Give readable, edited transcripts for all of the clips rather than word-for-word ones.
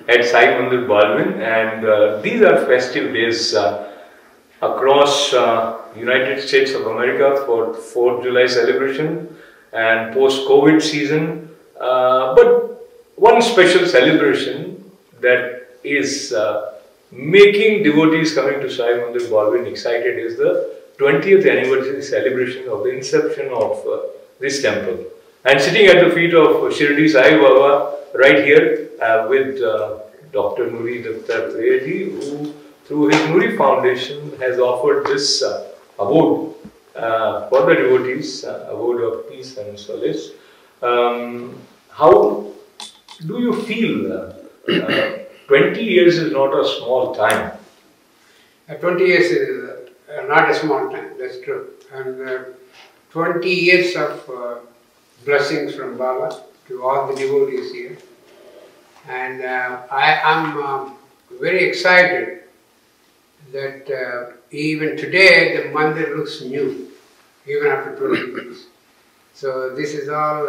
at Sai Mandir Baldwin, and these are festive days across United States of America for 4th of July celebration and post-COVID season. But one special celebration that is making devotees coming to Sai Mandir Baldwin excited is the 20th anniversary celebration of the inception of this temple. And sitting at the feet of Shirdi Sai Baba right here with Dr. Nori Dattatray, who through his Nori Foundation has offered this abode for the devotees, abode of peace and solace. How do you feel? 20 years is not a small time. 20 years is not a small time, that's true. And 20 years of blessings from Baba to all the devotees here. And I am very excited that even today the mandir looks new, even after 20 years. So this is all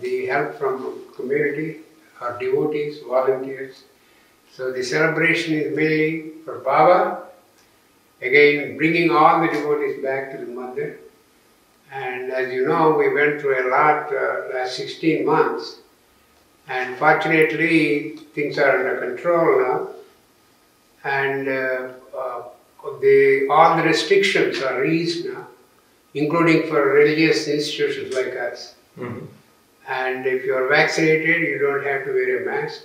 the help from community, our devotees, volunteers. So the celebration is mainly for Baba, again bringing all the devotees back to the mandir. And as you know, we went through a lot last 16 months. And fortunately, things are under control now. And all the restrictions are eased now, including for religious institutions like us. Mm-hmm. And if you are vaccinated, you don't have to wear a mask.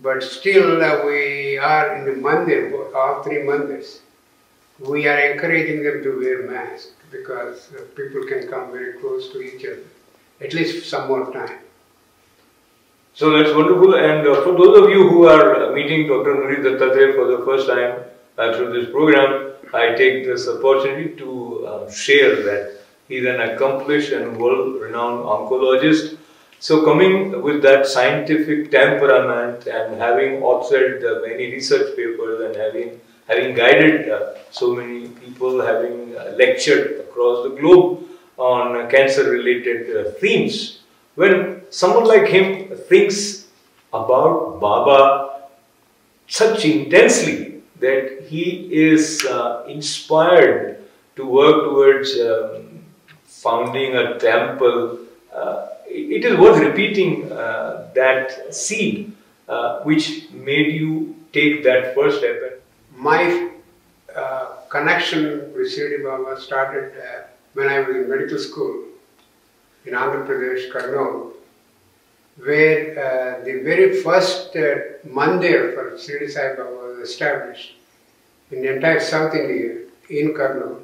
But still, we are in the mandir, all 3 mandirs. We are encouraging them to wear masks because people can come very close to each other, at least some more time. So that's wonderful. And for those of you who are meeting Dr. Nori Dattatray for the first time through this program, I take this opportunity to share that he's an accomplished and world-renowned oncologist. So coming with that scientific temperament and having authored many research papers and having guided so many people, having lectured across the globe on cancer-related themes, when someone like him thinks about Baba such intensely that he is inspired to work towards founding a temple, it is worth repeating that seed which made you take that first step. My connection with Shirdi Baba started when I was in medical school in Andhra Pradesh, Kurnool, where the very first mandir for Shirdi Sai Baba was established in the entire South India, in Kurnool,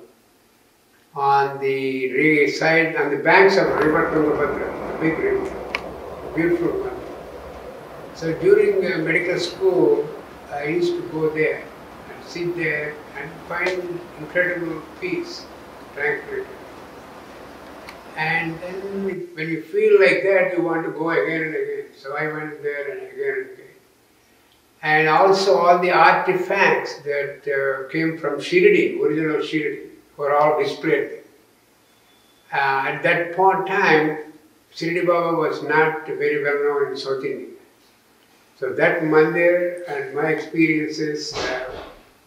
on the side, on the banks of river Tungabhadra, the big river, beautiful one. So during medical school, I used to go there and sit there and find incredible peace, tranquility. And then when you feel like that, you want to go again and again. So I went there and again and again. And also all the artifacts that came from Shirdi, original Shirdi, were all displayed there. At that point in time, Shirdi Baba was not very well known in South India. So that mandir and my experiences,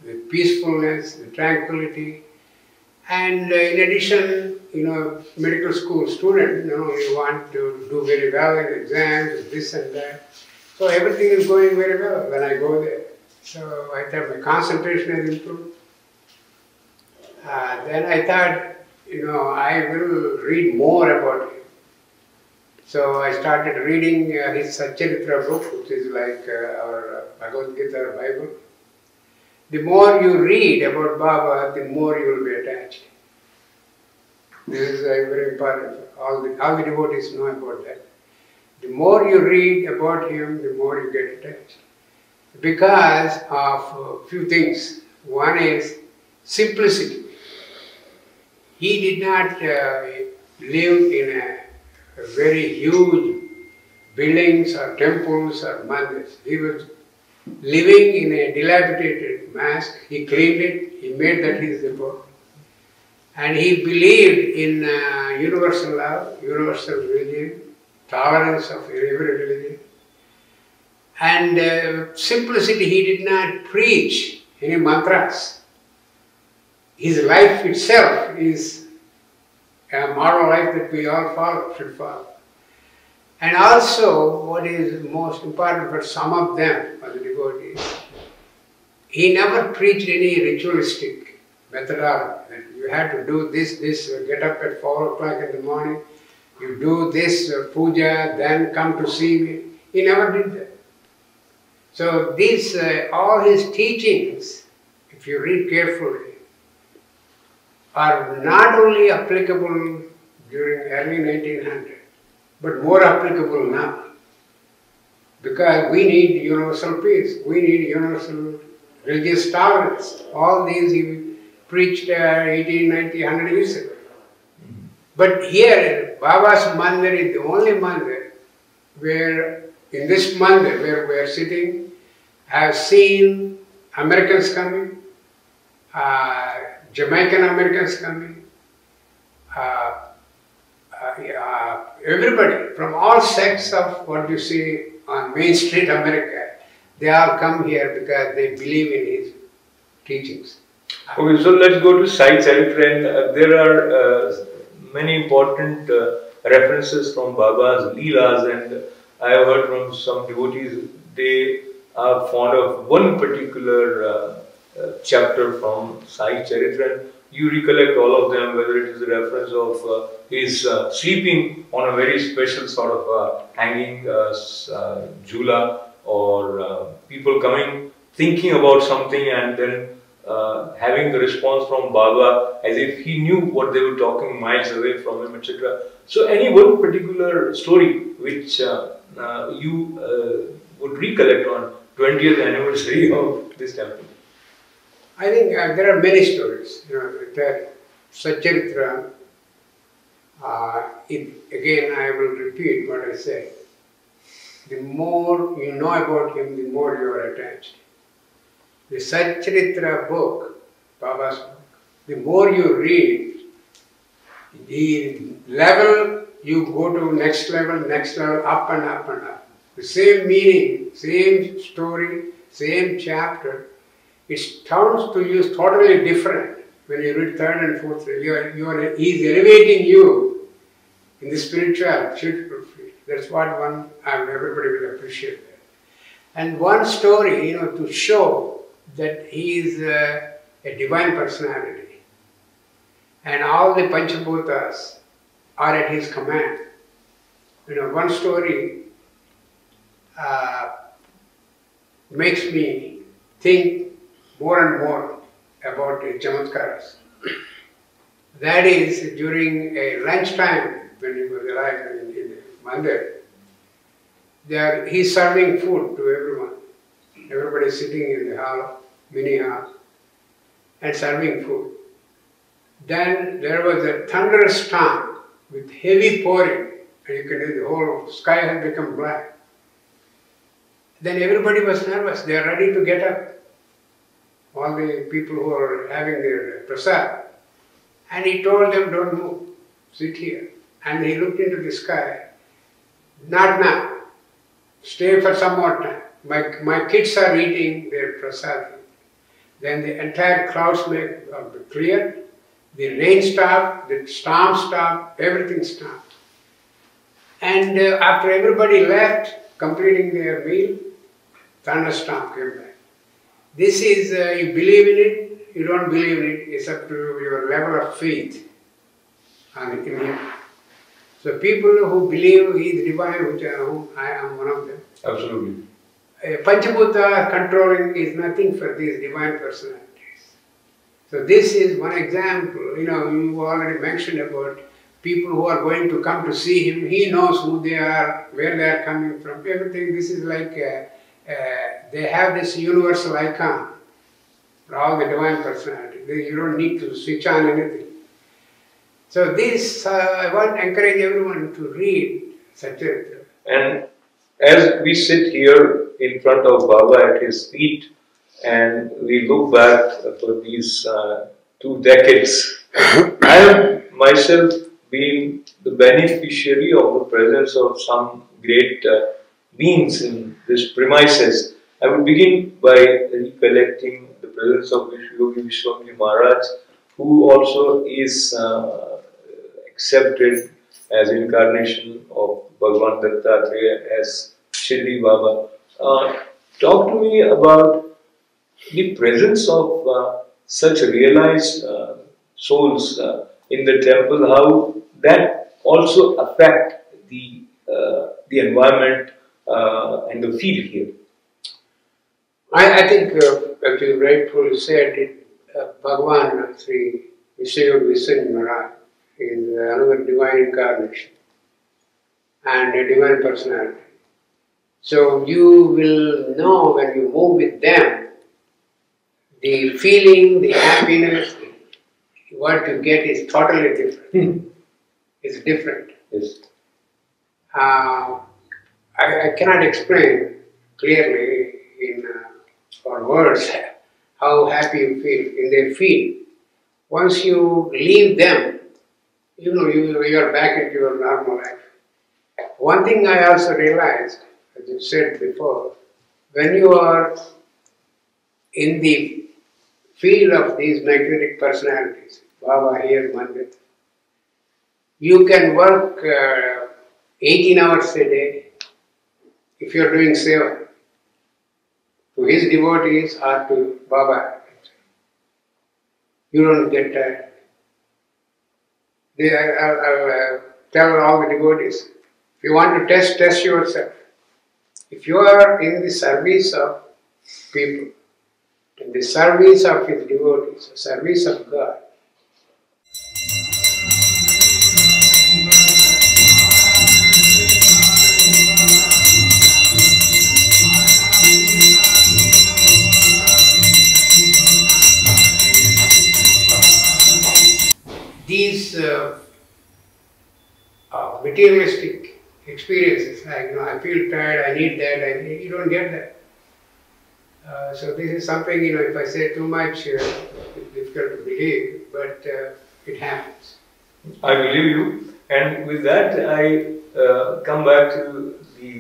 the peacefulness, the tranquility, and in addition, you know, medical school student, you know, you want to do very well in exams, this and that. So everything is going very well when I go there. So I thought my concentration has improved. Then I thought, you know, I will read more about him. So I started reading his Satcharitra book, which is like our Bhagavad Gita Bible. The more you read about Baba, the more you will be attached. This is very important. All the devotees know about that. The more you read about him, the more you get attached. Because of a few things. One is simplicity. He did not live in a very huge buildings or temples or mandirs. He was living in a dilapidated mosque. He cleaned it, he made that his abode. And he believed in universal love, universal religion, tolerance of every religion. And simplicity, he did not preach any mantras. His life itself is a moral life that we all should follow. And also, what is most important for some of them, for the devotees, he never preached any ritualistic methodology. You have to do this, get up at 4 o'clock in the morning, you do this puja, then come to see me. He never did that. So these, all his teachings, if you read carefully, are not only applicable during early 1900s, but more applicable now. Because we need universal peace, we need universal religious tolerance. All these he preached 80, 90, 100 years ago. But here, Baba's mandir is the only mandir where, in this mandir where we are sitting, I have seen Americans coming, Jamaican Americans coming, everybody from all sects of what you see on Main Street America, they all come here because they believe in his teachings. Okay, so let's go to Sai Mandir. There are many important references from Baba's Leelas, and I have heard from some devotees they are fond of one particular chapter from Sai Mandir. You recollect all of them, whether it is a reference of his sleeping on a very special sort of hanging jula, or people coming thinking about something and then having the response from Baba as if he knew what they were talking miles away from him, etc. So any one particular story which you would recollect on 20th anniversary of this temple? I think there are many stories. That Satcharitra, again I will repeat what I said. The more you know about him, the more you are attached. The Satcharitra book, Baba's book, the more you read, the level you go to next level, up and up and up. The same meaning, same story, same chapter, it sounds to you totally different when you read third and fourth. He's elevating you in the spiritual field. That's what everybody will appreciate that. And one story, to show that he is a divine personality, and all the Panchabhutas are at his command. One story makes me think more and more about Chamatkaras. That is, during a lunchtime when he was alive in the mandir, he's serving food to everyone. Everybody is sitting in the hall, mini hall, and serving food. Then there was a thunderous storm with heavy pouring, and you can see the whole sky had become black. Then everybody was nervous. They are ready to get up. All the people who are having their prasad. And he told them, don't move, sit here. And he looked into the sky. Not now. Stay for some more time. My kids are eating their prasad. Then the entire clouds cleared. The rain stopped, the storm stopped, everything stopped. And after everybody left, completing their meal, thunderstorm came back. This is, you believe in it, you don't believe in it, it's up to your level of faith in him. So people who believe he is divine, which I am one of them. Absolutely. Panchabhuta controlling is nothing for these divine personalities. So this is one example. You already mentioned about people who are going to come to see him. He knows who they are, where they are coming from, everything. This is like they have this universal icon for all the divine personality. You don't need to switch on anything. So this, I want to encourage everyone to read Satcharitra. And as we sit here in front of Baba at his feet and we look back for these 2 decades, I have myself been the beneficiary of the presence of some great beings in this premises, I would begin by recollecting the presence of Yogi Vishwamji Maharaj, who also is accepted as incarnation of Bhagavan Dattatray as Shirdi Baba. Talk to me about the presence of such realized souls in the temple, how that also affect the environment and the feel here. I think, as you rightfully said, Bhagavan Sri Vishwamji Maharaj is another divine incarnation and a divine personality. So you will know when you move with them, the feeling, the happiness, what you get is totally different. It's different. Yes. I cannot explain clearly in or words how happy you feel in their field. Once you leave them, you are back into your normal life. One thing I also realized, as you said before, when you are in the field of these magnetic personalities, Baba here, Mandir, you can work 18 hours a day if you are doing seva to his devotees or to Baba. You don't get tired. I'll tell all the devotees, if you want to test yourself. If you are in the service of people, in the service of his devotees, the service of God, these materialistic experiences, like I feel tired, I need that, you don't get that. So this is something, if I say too much, it's difficult to believe, but it happens. I believe you, and with that I come back to the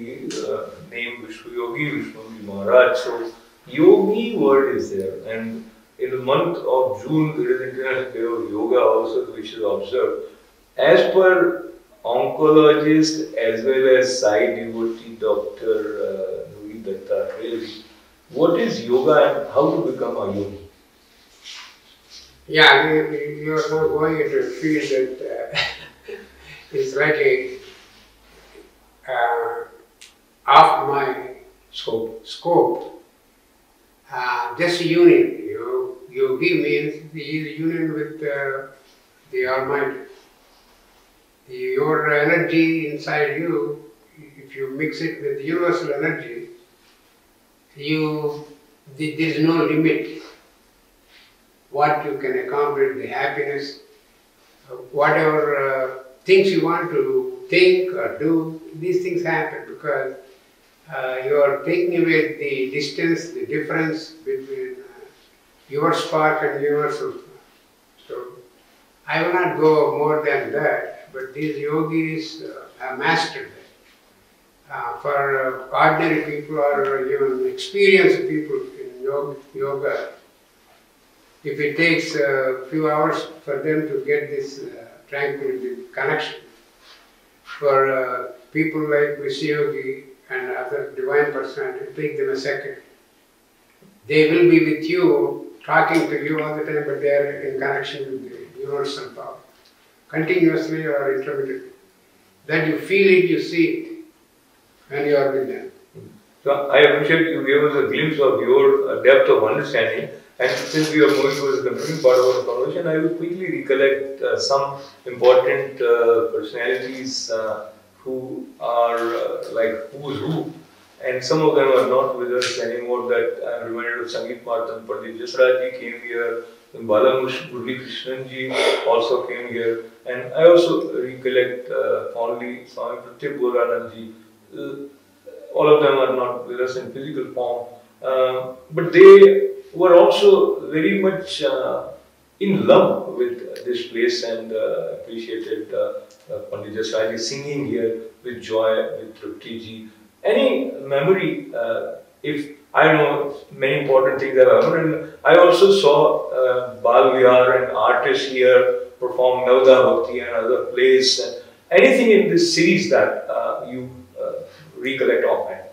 name Vishwamji Maharaj. So Yogi word is there, and in the month of June there is International Day of Yoga also, which is observed. As per oncologist as well as Sai devotee Dr. Nori Dattatray, what is yoga and how to become a yogi? Yeah, you are not going into a field that is like off my scope. Just union. Yogi means the union with the Almighty. Your energy inside you, if you mix it with universal energy, there is no limit what you can accomplish, the happiness, whatever things you want to think or do, these things happen because you are taking away the distance, the difference between your spark and universal spark. So I will not go more than that, but these yogis have mastered that. For ordinary people or even experienced people in yoga, if it takes a few hours for them to get this tranquility connection, for people like Vishyogi and other divine personalities, it takes them a second. They will be with you, talking to you all the time, but they are in connection with the universal power, continuously or intermittently. That you feel it, you see it, when you are with them. So I appreciate you gave us a glimpse of your depth of understanding. And since we are moving towards the concluding part of our conversation, I will quickly recollect some important personalities who are like who's who, and some of them are not with us anymore. That I am reminded of Sangeet Martan, Pandit Jasraj ji came here, Bala Murli Krishnan ji also came here, and I also recollect fondly Swami Pratyek Goranand ji. All of them are not with us in physical form, but they were also very much in love with this place and appreciated Pandit Jasraj singing here with joy, with Tripti ji. Any memory, if I know many important things have happened, and I also saw Bal Vihar and artists here perform Navda Bhakti and other plays. And anything in this series that you recollect offhand?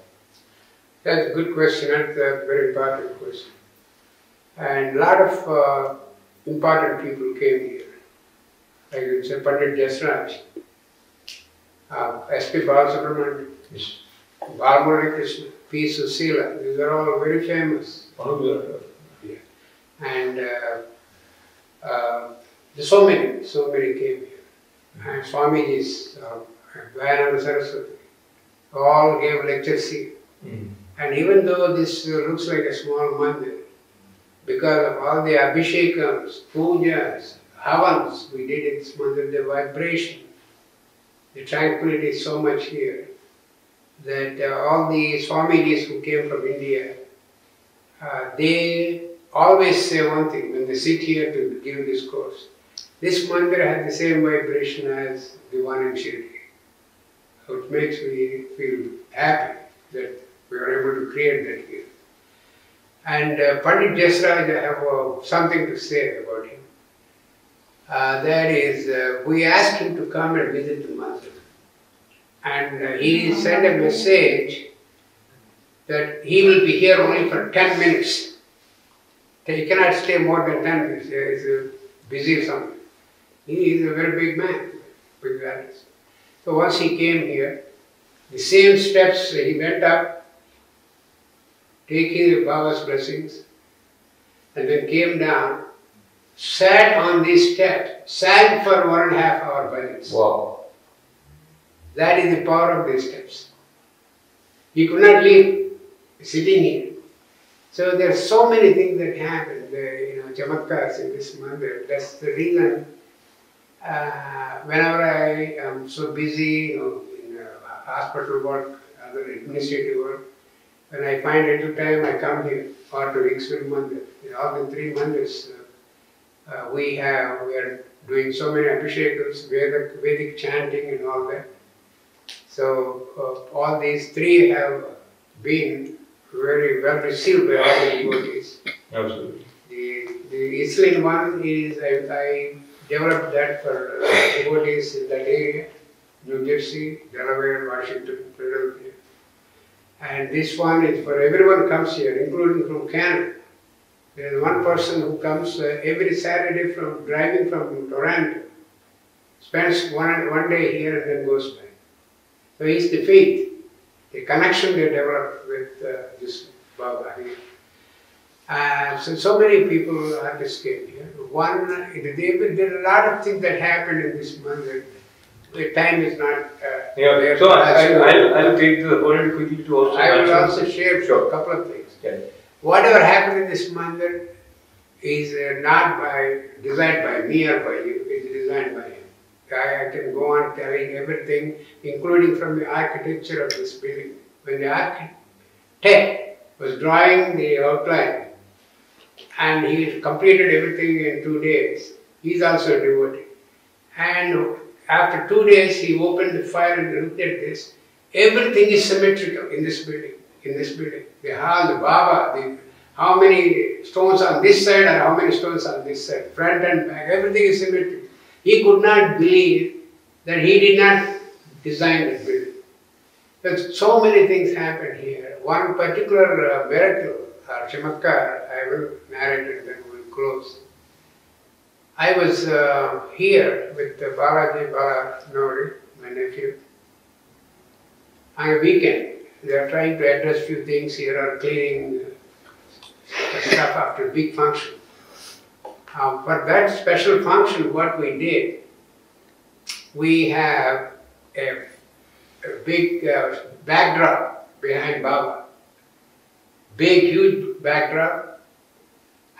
That's a good question. That's a very important question. And a lot of important people came here. Like you say, Pandit Jasraj, S.P. Balasubramanian, Yes. Balmuri Krishna, P. Susila. These are all very famous. Yeah. And there's so many came here. And Swamiji's, Vayananda Saraswati, all gave lectures here. And even though this looks like a small mandir, because of all the abhishekams, pujas, havans we did in this mandir, the vibration, the tranquility is so much here that all the Swamijis who came from India, they always say one thing when they sit here to give this course. This mandir has the same vibration as the one in Shirdi. So it makes me feel happy that we are able to create that here. And Pandit Jasraj, I have something to say about him. That is, we asked him to come and visit the mandir. And he sent a message that he will be here only for 10 minutes. He cannot stay more than 10 minutes. He is busy somewhere. He is a very big man, big artist. So once he came here, the same steps he went up, taking the Baba's blessings, and then came down, sat on these steps, sang for 1.5 hour bhajans. Wow. That is the power of these steps. He could not leave, sitting here. So there are so many things that happen, chamatkars in this mandir. That's the reason whenever I am so busy, in hospital work, other administrative work, when I find little time, I come here, or to Riksville Mandir. In all the 3 mandirs we are doing so many abhishekams, Vedic chanting and all that. So all these 3 have been very well received by all the devotees. Absolutely. The Islin one is, I developed that for devotees in that area, New Jersey, Delaware, Washington, Philadelphia. And this one is for everyone comes here, including from Canada. There is one person who comes every Saturday driving from Toronto, spends one day here and then goes back. So it's the faith, the connection they developed with this Baba here. So many people, artists came here. There are a lot of things that happened in this month. The time is not there. So I'll take the opportunity quickly to also I will also share a couple of things. Yeah. Whatever happened in this mandir is not designed by me or by you, it is designed by him. I can go on telling everything, including from the architecture of this building. When the architect was drawing the outline and he completed everything in 2 days, he is also a devotee. And after 2 days, he opened the file and looked at this. Everything is symmetrical in this building. The hall, the Baba, how many stones on this side and how many stones on this side, front and back, everything is symmetrical. He could not believe that he did not design the building. But so many things happened here. One particular miracle, or chamatkar, I will narrate it and then we will close. I was here with Balaji Nori, my nephew, on a weekend. They are trying to address few things here or cleaning stuff after a big function. For that special function, what we did, we have a big backdrop behind Baba. Big, huge backdrop.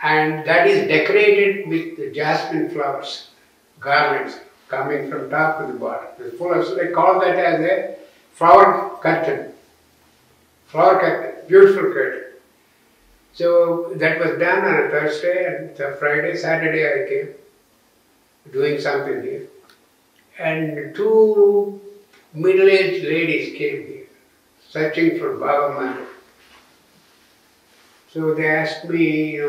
And that is decorated with jasmine flowers, garlands coming from top to the bottom. So they call that as a flower curtain. Flower curtain, beautiful curtain. So that was done on a Thursday and Friday, Saturday I came, doing something here. And 2 middle-aged ladies came here. searching for Baba Mandir. So they asked me,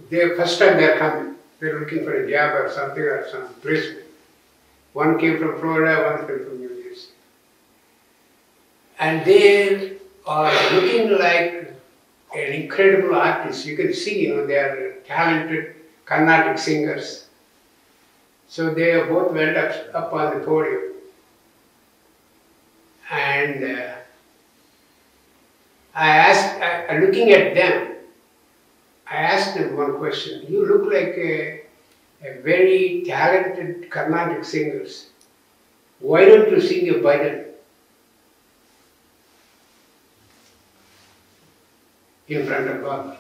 they first time they are coming. They're looking for a job or something or some placement. One came from Florida, one came from New Jersey. And they are looking like an incredible artist. You can see, they are talented Carnatic singers. So they both went up on the podium. And I asked, looking at them, I asked them one question. You look like a very talented Carnatic singers. Why don't you sing a bhajan in front of Baba?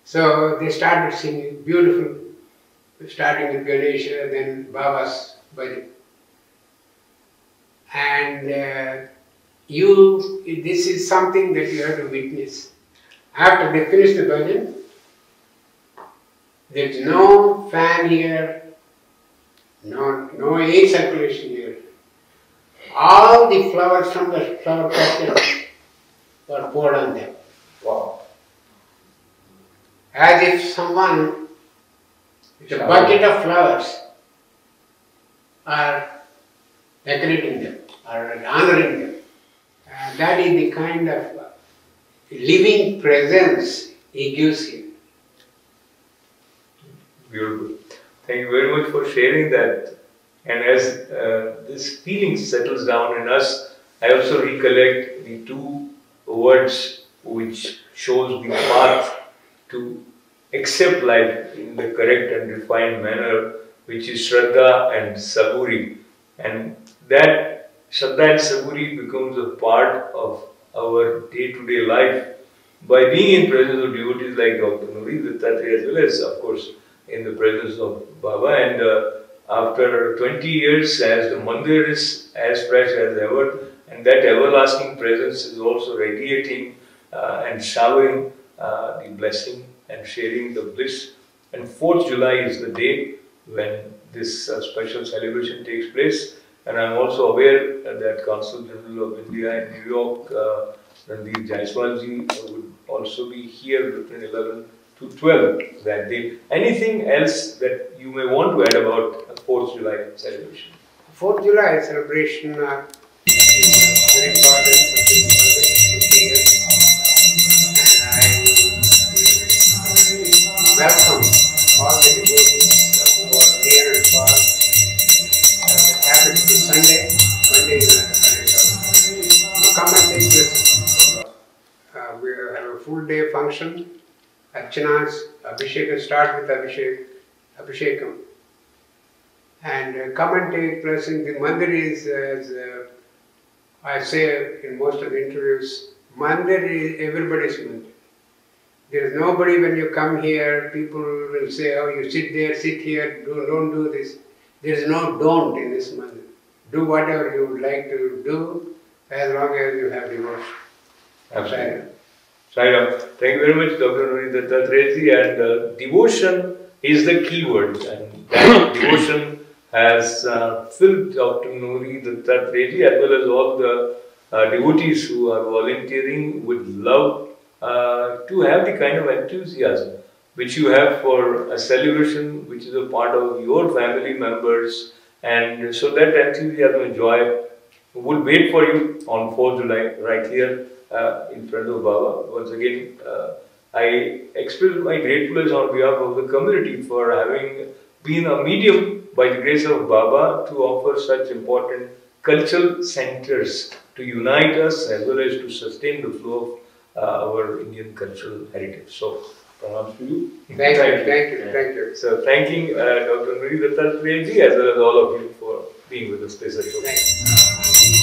So they started singing, beautiful, starting with Ganesha, then Baba's bhajan. And this is something that you have to witness. After they finish the bhajan, there is no fan here, no air circulation here. All the flowers from the flower basket were poured on them. Wow. As if someone with a bucket of flowers are decorating them or honoring them. That is the kind of living presence he gives you. Beautiful. Thank you very much for sharing that. And as this feeling settles down in us, I also recollect the two words which shows the path to accept life in the correct and refined manner, which is Shraddha and Saburi. And that Shraddha and Saburi becomes a part of our day-to-day life by being in presence of devotees like Dr. Nori Dattatray, as well as, of course, in the presence of Baba. And after 20 years, as the mandir is as fresh as ever, and that everlasting presence is also radiating and showering the blessing and sharing the bliss. And 4th July is the day when this special celebration takes place. And I am also aware that Consul General of India in New York, Randeep Jaiswalji, would also be here between 11 to 12 that day. Anything else that you may want to add about 4th July celebration? 4th July celebration is very important for this year. And I welcome all the devotees who are near and far. That happens to be Sunday. Monday is not a Sunday. So come and take this. We have a full day function. Archanas, Abhishekam, start with Abhishekam. And come and take blessing. The mandir is, as I say in most of the interviews, mandir is everybody's mandir. There is nobody, when you come here, people will say, oh, you sit there, sit here, don't do this. There is no don't in this mandir. Do whatever you would like to do, as long as you have devotion. Absolutely. Sai, thank you very much, Dr. Nori Dattatray, and devotion is the key word, and that devotion has filled Dr. Nori Dattatray as well as all the devotees who are volunteering with love to have the kind of enthusiasm which you have for a celebration which is a part of your family members, and so that enthusiasm and joy would wait for you on 4th July right here in front of Baba. Once again, I express my gratefulness on behalf of the community for having been a medium by the grace of Baba to offer such important cultural centers to unite us as well as to sustain the flow of our Indian cultural heritage. So, pranams to you. Thank you. So, thanking Dr. Nori Dattatray as well as all of you for being with us. Thank you.